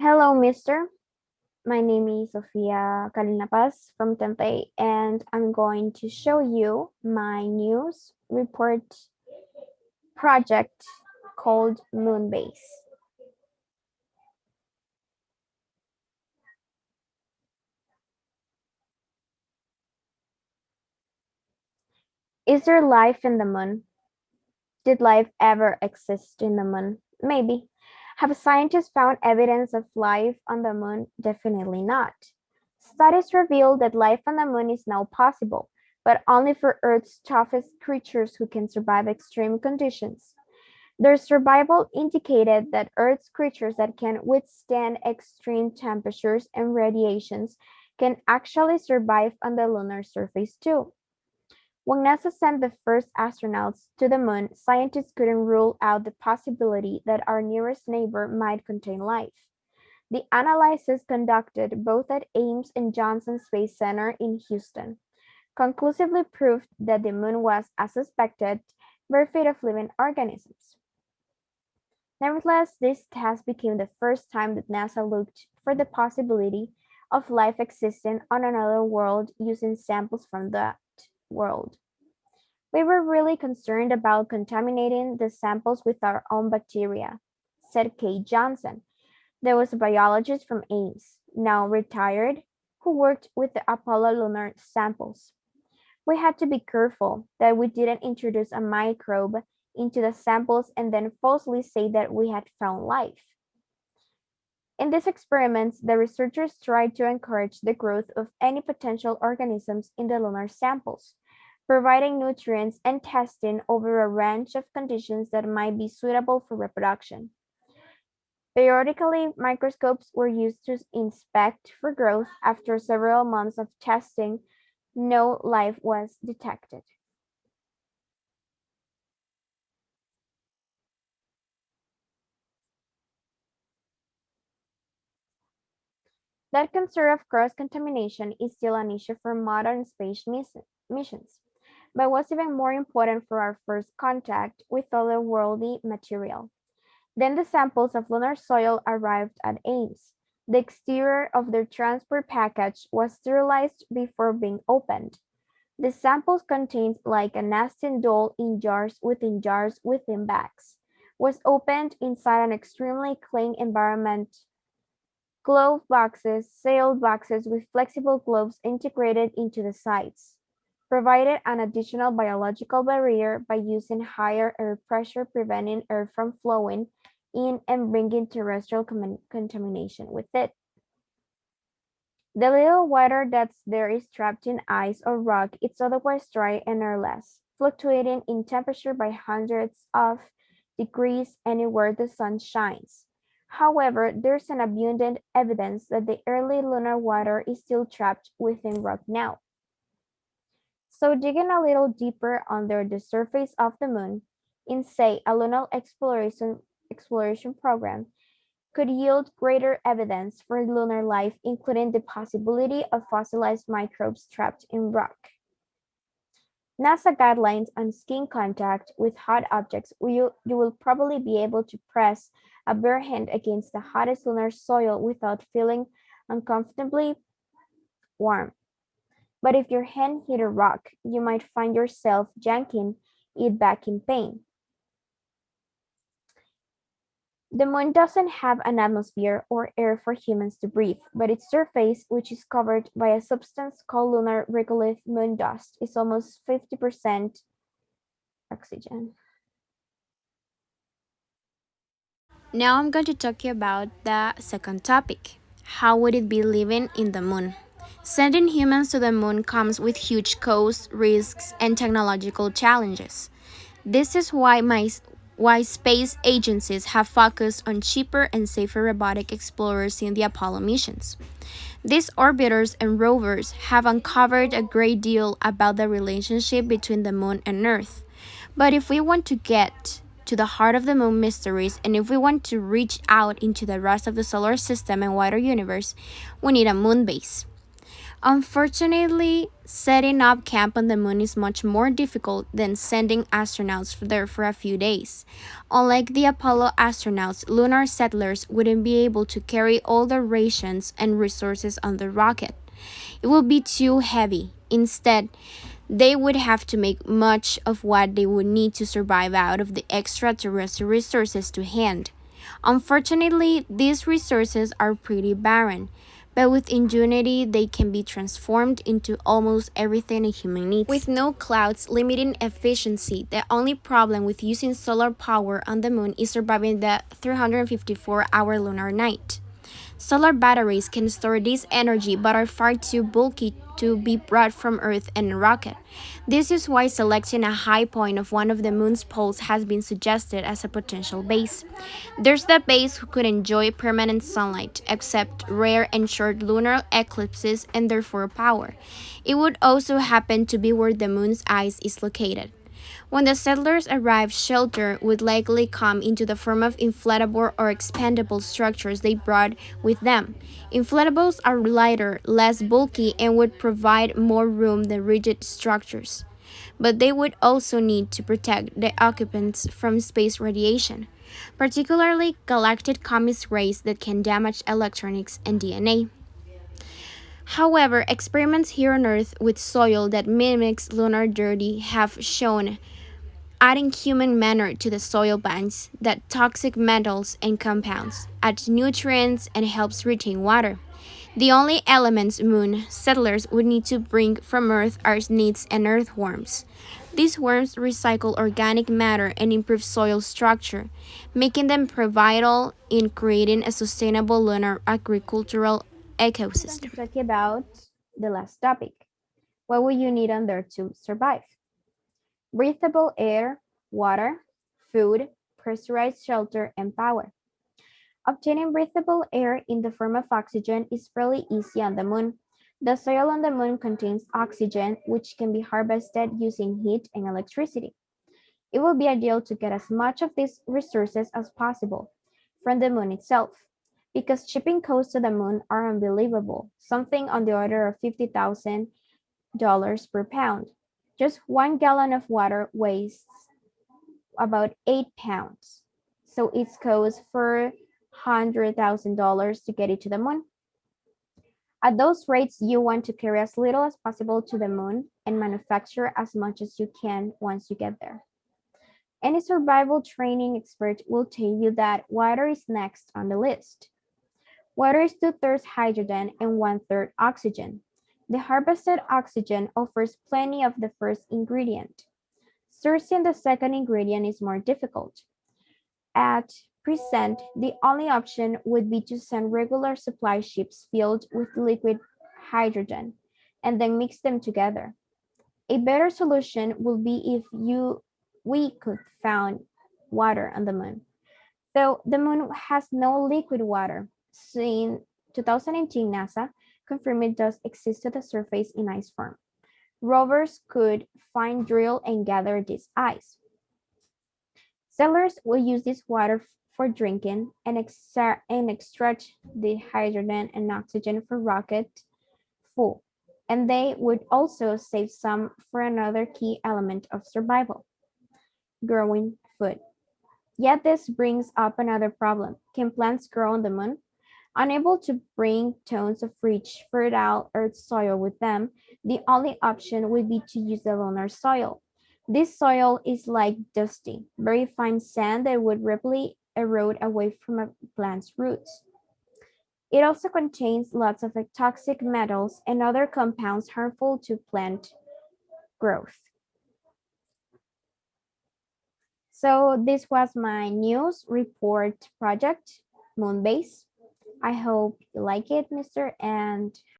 Hello, mister. My name is Sophia from Tempe, and I'm going to show you my news report project called Moonbase. Is there life in the moon? Did life ever exist in the moon? Maybe. Have scientists found evidence of life on the moon? Definitely not. Studies reveal that life on the moon is now possible, but only for Earth's toughest creatures who can survive extreme conditions. Their survival indicated that Earth's creatures that can withstand extreme temperatures and radiations can actually survive on the lunar surface too. When NASA sent the first astronauts to the moon, scientists couldn't rule out the possibility that our nearest neighbor might contain life. The analyses conducted both at Ames and Johnson Space Center in Houston conclusively proved that the moon was, as suspected, bereft of living organisms. Nevertheless, this test became the first time that NASA looked for the possibility of life existing on another world using samples from that world. We were really concerned about contaminating the samples with our own bacteria, said Kate Johnson. There was a biologist from Ames, now retired, who worked with the Apollo lunar samples. We had to be careful that we didn't introduce a microbe into the samples and then falsely say that we had found life. In these experiments, the researchers tried to encourage the growth of any potential organisms in the lunar samples, providing nutrients and testing over a range of conditions that might be suitable for reproduction. Periodically, microscopes were used to inspect for growth. After several months of testing, no life was detected. That concern of cross-contamination is still an issue for modern space missions, but was even more important for our first contact with otherworldly material. Then the samples of lunar soil arrived at Ames. The exterior of their transport package was sterilized before being opened. The samples contained like a nesting doll in jars within bags. Was opened inside an extremely clean environment. Glove boxes, sealed boxes with flexible gloves integrated into the sides, provided an additional biological barrier by using higher air pressure, preventing air from flowing in and bringing terrestrial contamination with it. The little water that's there is trapped in ice or rock. It's otherwise dry and airless, fluctuating in temperature by hundreds of degrees anywhere the sun shines. However, there's an abundant evidence that the early lunar water is still trapped within rock now. So digging a little deeper under the surface of the moon, in say a lunar exploration program, could yield greater evidence for lunar life, including the possibility of fossilized microbes trapped in rock. NASA guidelines on skin contact with hot objects, you will probably be able to press a bare hand against the hottest lunar soil without feeling uncomfortably warm. But if your hand hit a rock, you might find yourself yanking it back in pain. The moon doesn't have an atmosphere or air for humans to breathe, but its surface, which is covered by a substance called lunar regolith moon dust, is almost 50% oxygen. Now I'm going to talk you about the second topic. How would it be living in the moon? Sending humans to the moon comes with huge costs, risks, and technological challenges. This is why space agencies have focused on cheaper and safer robotic explorers in the Apollo missions. These orbiters and rovers have uncovered a great deal about the relationship between the moon and Earth. But if we want to get to the heart of the moon mysteries and if we want to reach out into the rest of the solar system and wider universe, we need a moon base. Unfortunately, setting up camp on the moon is much more difficult than sending astronauts there for a few days. Unlike the Apollo astronauts, lunar settlers wouldn't be able to carry all the rations and resources on the rocket. It would be too heavy. Instead, they would have to make much of what they would need to survive out of the extraterrestrial resources to hand. Unfortunately, these resources are pretty barren, but with ingenuity, they can be transformed into almost everything a human needs. With no clouds limiting efficiency, the only problem with using solar power on the moon is surviving the 354-hour lunar night. Solar batteries can store this energy but are far too bulky to be brought from Earth in a rocket. This is why selecting a high point of one of the moon's poles has been suggested as a potential base. There's the base who could enjoy permanent sunlight, except rare and short lunar eclipses and therefore power. It would also happen to be where the moon's ice is located. When the settlers arrived, shelter would likely come into the form of inflatable or expandable structures they brought with them. Inflatables are lighter, less bulky, and would provide more room than rigid structures. But they would also need to protect the occupants from space radiation, particularly galactic comet rays that can damage electronics and DNA. However, experiments here on Earth with soil that mimics lunar dirt have shown adding human manure to the soil binds that toxic metals and compounds, adds nutrients, and helps retain water. The only elements moon settlers would need to bring from Earth are nits and earthworms. These worms recycle organic matter and improve soil structure, making them vital in creating a sustainable lunar agricultural We're going to ecosystem. talk about the last topic. What will you need on there to survive? Breathable air, water, food, pressurized shelter, and power. Obtaining breathable air in the form of oxygen is fairly easy on the moon. The soil on the moon contains oxygen, which can be harvested using heat and electricity. It will be ideal to get as much of these resources as possible from the moon itself, because shipping costs to the moon are unbelievable, something on the order of $50,000 per pound. Just 1 gallon of water weighs about 8 pounds, so it costs $400,000 to get it to the moon. At those rates, you want to carry as little as possible to the moon and manufacture as much as you can once you get there. Any survival training expert will tell you that water is next on the list. Water is two-thirds hydrogen and one-third oxygen. The harvested oxygen offers plenty of the first ingredient. Sourcing the second ingredient is more difficult. At present, the only option would be to send regular supply ships filled with liquid hydrogen and then mix them together. A better solution would be if we could find water on the moon. Though the moon has no liquid water, so in 2018 NASA confirmed it does exist at the surface in ice form. Rovers could find, drill, and gather this ice. Sailors will use this water for drinking and extract the hydrogen and oxygen for rocket fuel, and they would also save some for another key element of survival: growing food. Yet this brings up another problem. Can plants grow on the moon? Unable to bring tons of rich, fertile earth soil with them, the only option would be to use the lunar soil. This soil is like dusty, very fine sand that would rapidly erode away from a plant's roots. It also contains lots of toxic metals and other compounds harmful to plant growth. So this was my news report project, Moonbase. I hope you like it, Mr. And